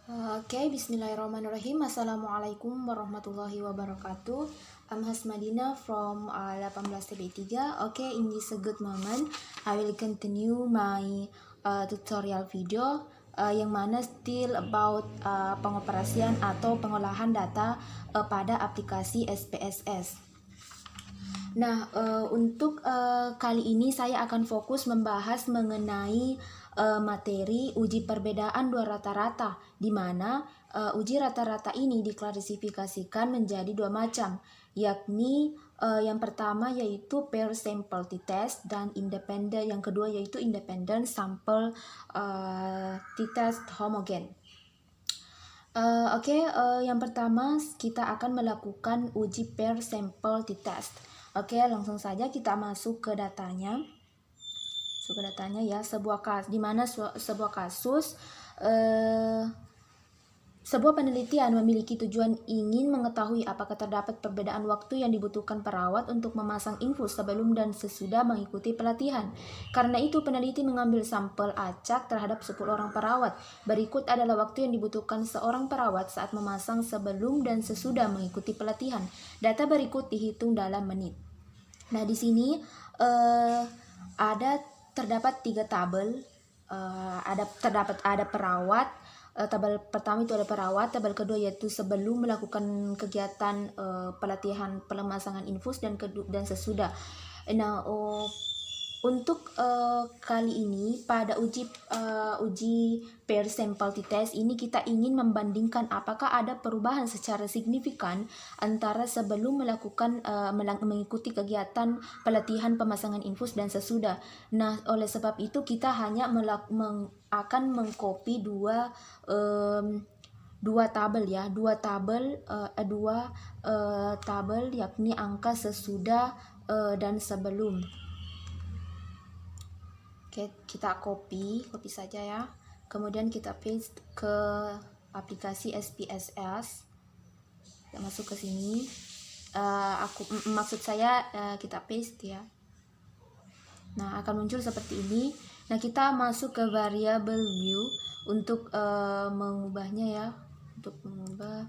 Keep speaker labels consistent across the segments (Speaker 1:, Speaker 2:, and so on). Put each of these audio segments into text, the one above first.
Speaker 1: Bismillahirrahmanirrahim. Assalamualaikum warahmatullahi wabarakatuh. I'm Hasmadina from 18TB3. In this good moment, I will continue my tutorial video yang mana still about pengoperasian atau pengolahan data pada aplikasi SPSS. Nah, untuk kali ini saya akan fokus membahas mengenai materi uji perbedaan dua rata-rata, di mana uji rata-rata ini diklasifikasikan menjadi dua macam, yakni yang pertama yaitu pair sample t-test dan yang kedua yaitu independent sample t-test homogen. Yang pertama kita akan melakukan uji pair sample t-test. Langsung saja kita masuk ke datanya. Ya, sebuah kasus sebuah penelitian memiliki tujuan ingin mengetahui apakah terdapat perbedaan waktu yang dibutuhkan perawat untuk memasang infus sebelum dan sesudah mengikuti pelatihan. Karena itu peneliti mengambil sampel acak terhadap 10 orang perawat. Berikut adalah waktu yang dibutuhkan seorang perawat saat memasang sebelum dan sesudah mengikuti pelatihan. Data berikut dihitung dalam menit. Nah, di sini terdapat 3 tabel. Ada perawat. Tabel pertama itu ada perawat, tabel kedua yaitu sebelum melakukan kegiatan pelatihan pemasangan infus dan sesudah. Nah, untuk kali ini pada uji pair sample t-test ini kita ingin membandingkan apakah ada perubahan secara signifikan antara sebelum mengikuti kegiatan pelatihan pemasangan infus dan sesudah. Nah, oleh sebab itu kita hanya akan mengcopy dua tabel ya, dua tabel yakni angka sesudah dan sebelum. Kita copy saja ya. Kemudian kita paste ke aplikasi SPSS. Kita masuk ke sini. Kita paste ya. Nah, akan muncul seperti ini. Nah, kita masuk ke variable view untuk mengubahnya ya. Untuk mengubah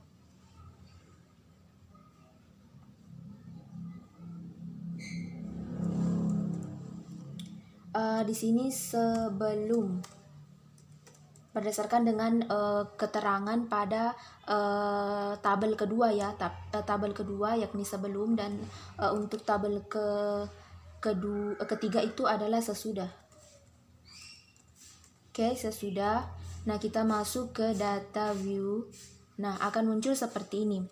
Speaker 1: di sini sebelum, berdasarkan dengan keterangan pada tabel kedua ya, tabel kedua yakni sebelum, dan untuk tabel ketiga itu adalah sesudah. Sesudah. Nah, kita masuk ke data view. Nah, akan muncul seperti ini.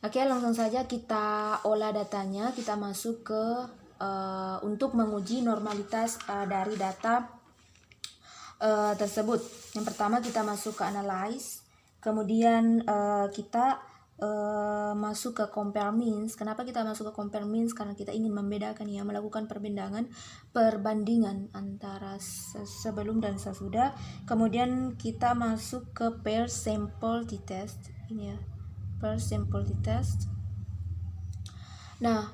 Speaker 1: Langsung saja kita olah datanya. Kita masuk ke untuk menguji normalitas dari data tersebut. Yang pertama kita masuk ke analyze, kemudian kita masuk ke compare means. Kenapa kita masuk ke compare means? Karena kita ingin membedakan ya, melakukan perbandingan antara sebelum dan sesudah. Kemudian kita masuk ke pair sample t-test ini ya, pair sample t-test. Nah,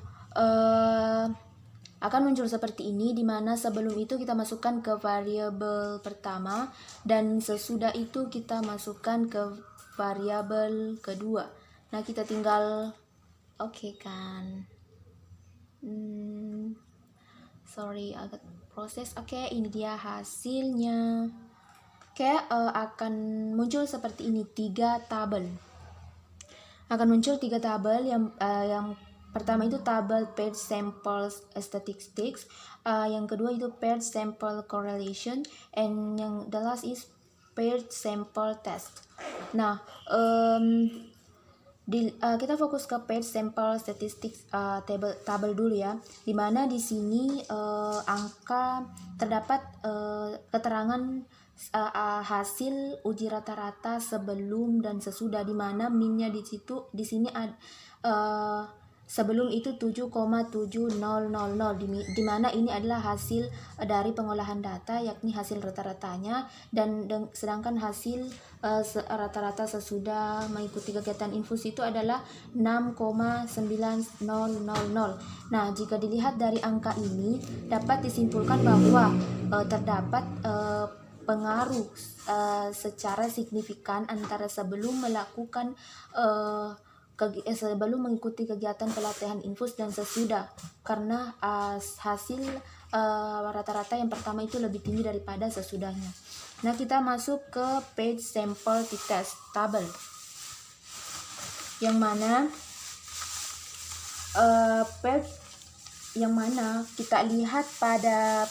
Speaker 1: akan muncul seperti ini, di mana sebelum itu kita masukkan ke variabel pertama dan sesudah itu kita masukkan ke variabel kedua. Nah, kita tinggal agak proses. Ini dia hasilnya. Akan muncul seperti ini, 3 tabel. Akan muncul 3 tabel yang pertama itu tabel paired sample statistics, yang kedua itu paired sample correlation, and yang the last is paired sample test. Nah, kita fokus ke paired sample statistics tabel dulu ya, dimana di sini angka terdapat keterangan hasil uji rata-rata sebelum dan sesudah, dimana minnya di sini sebelum itu 7,7000, dimana ini adalah hasil dari pengolahan data, yakni hasil rata-ratanya, dan sedangkan hasil rata-rata sesudah mengikuti kegiatan infus itu adalah 6,9000. Nah, jika dilihat dari angka ini dapat disimpulkan bahwa terdapat berpengaruh secara signifikan antara sebelum melakukan sebelum mengikuti kegiatan pelatihan infus dan sesudah, karena hasil rata-rata yang pertama itu lebih tinggi daripada sesudahnya. Nah, kita masuk ke page sample t-test table, yang mana kita lihat pada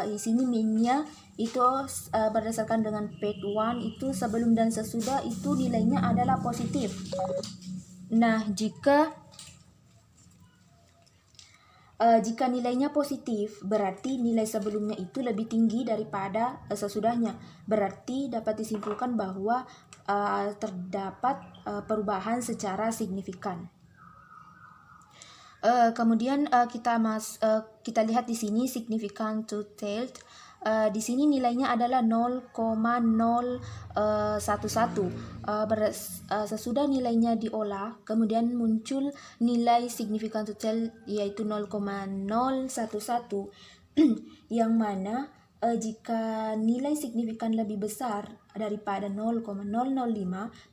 Speaker 1: di sini minnya itu berdasarkan dengan page 1 itu sebelum dan sesudah itu nilainya adalah positif. Nah, jika nilainya positif, berarti nilai sebelumnya itu lebih tinggi daripada sesudahnya. Berarti dapat disimpulkan bahwa terdapat perubahan secara signifikan. Kemudian kita lihat di sini significant two-tailed. Di sini nilainya adalah 0,011. Sesudah nilainya diolah, kemudian muncul nilai significant two-tailed yaitu 0,011, yang mana jika nilai signifikan lebih besar daripada 0,005,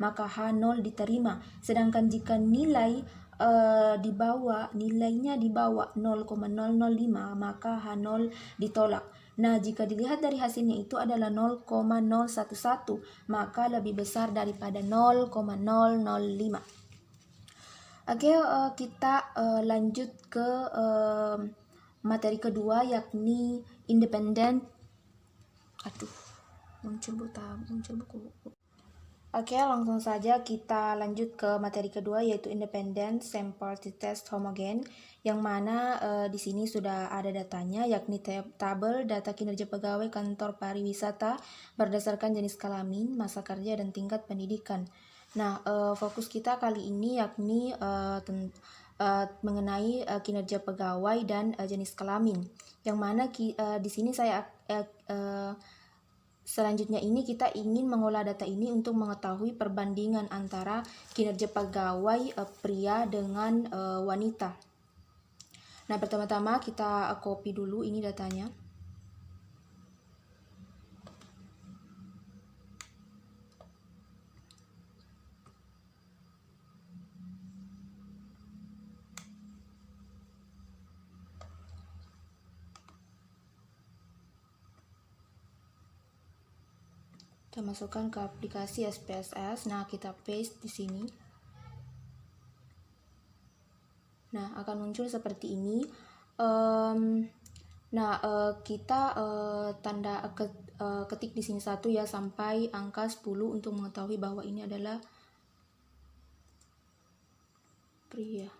Speaker 1: maka H0 diterima. Sedangkan jika nilainya di bawah 0,005, maka H0 ditolak. Nah, jika dilihat dari hasilnya itu adalah 0,011, maka lebih besar daripada 0,005. Oke, kita lanjut ke materi kedua, yakni independent. Muncul buku. Oke, langsung saja kita lanjut ke materi kedua, yaitu independent sample t-test homogen, yang mana di sini sudah ada datanya, yakni tabel data kinerja pegawai kantor pariwisata berdasarkan jenis kelamin, masa kerja, dan tingkat pendidikan. Nah, fokus kita kali ini yakni mengenai kinerja pegawai dan jenis kelamin, yang mana di sini selanjutnya ini kita ingin mengolah data ini untuk mengetahui perbandingan antara kinerja pegawai pria dengan wanita. Nah, pertama-tama kita copy dulu ini datanya. Kita masukkan ke aplikasi SPSS. Nah, kita paste di sini. Nah, akan muncul seperti ini. Kita ketik di sini 1 ya sampai angka 10 untuk mengetahui bahwa ini adalah pria.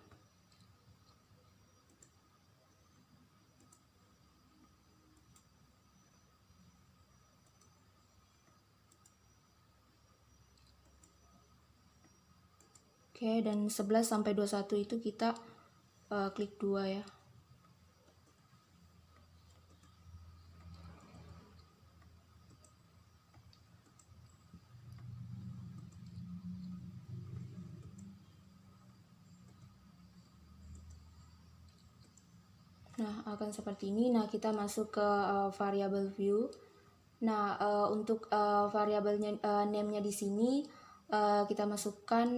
Speaker 1: Oke, dan 11 sampai 21 itu kita klik 2 ya. Nah, akan seperti ini. Nah, kita masuk ke variable view. Nah, untuk variabelnya name-nya di sini kita masukkan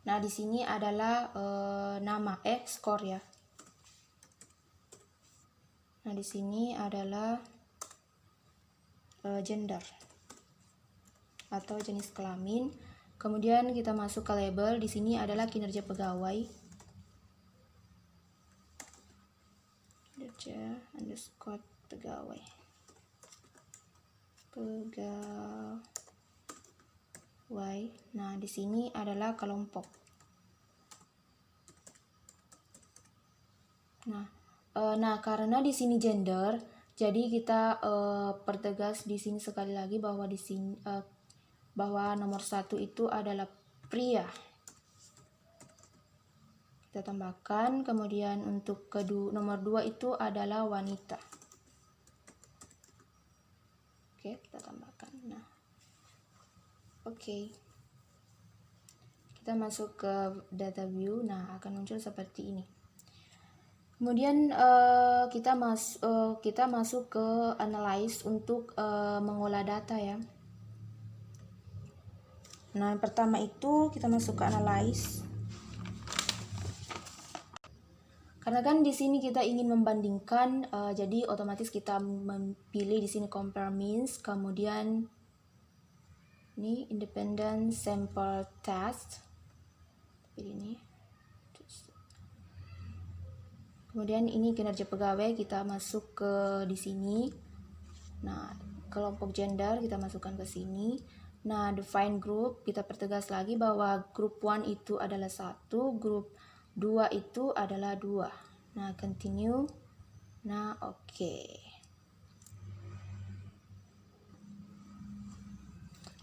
Speaker 1: nah, di sini adalah nama skor ya. Nah, di sini adalah gender atau jenis kelamin. Kemudian kita masuk ke label. Di sini adalah kinerja pegawai. Kinerja underscore pegawai. Nah, di sini adalah kelompok. Nah, karena di sini gender, jadi kita pertegas di sini sekali lagi bahwa di sini bahwa nomor 1 itu adalah pria. Kita tambahkan, kemudian untuk nomor 2 itu adalah wanita. Oke, kita tambahkan. Nah, oke. Kita masuk ke data view. Nah, akan muncul seperti ini. Kemudian kita masuk ke analyze untuk mengolah data ya. Nah, yang pertama itu kita masuk ke analyze. Karena kan di sini kita ingin membandingkan, jadi otomatis kita memilih di sini compare means, kemudian ini independent sample test. Ini. Kemudian ini kinerja pegawai, kita masuk ke di sini. Nah, kelompok gender kita masukkan ke sini. Nah, define group, kita pertegas lagi bahwa group 1 itu adalah 1, group 2 itu adalah 2. Nah, continue. Nah, oke.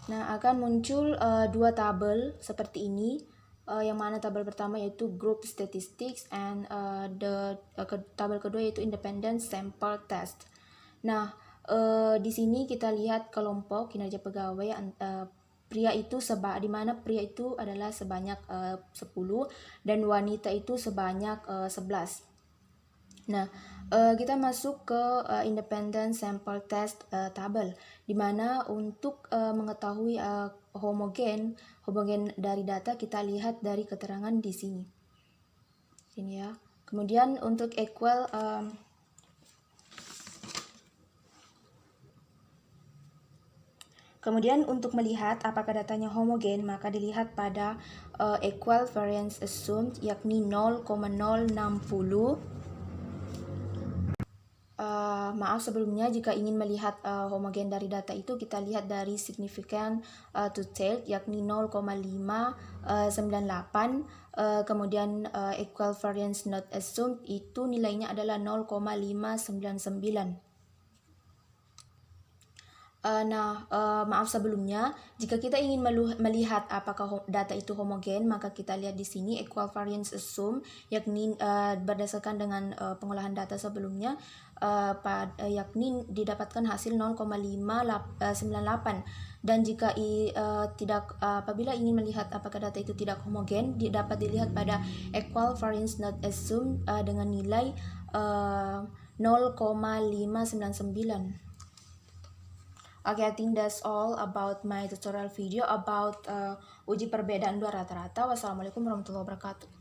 Speaker 1: Nah, akan muncul dua tabel seperti ini. Yang mana tabel pertama yaitu group statistics and tabel kedua yaitu independent sample test. Nah, di sini kita lihat kelompok kinerja pegawai pria itu di mana pria itu adalah sebanyak 10 dan wanita itu sebanyak 11. Nah, kita masuk ke independent sample test tabel, di mana untuk mengetahui homogen dari data kita lihat dari keterangan di sini. Sini ya. Kemudian untuk equal kemudian untuk melihat apakah datanya homogen, maka dilihat pada equal variance assumed yakni 0,060. Maaf sebelumnya, jika ingin melihat homogen dari data itu kita lihat dari significant to tail yakni 0,598, kemudian equal variance not assumed itu nilainya adalah 0,599. Maaf sebelumnya, jika kita ingin melihat apakah data itu homogen, maka kita lihat di sini equal variance assume, yakni berdasarkan dengan pengolahan data sebelumnya, yakni didapatkan hasil 0,598. Dan jika apabila ingin melihat apakah data itu tidak homogen, dapat dilihat pada equal variance not assume dengan nilai 0,599. Okay, I think that's all about my tutorial video about uji perbedaan dua rata-rata. Wassalamualaikum warahmatullahi wabarakatuh.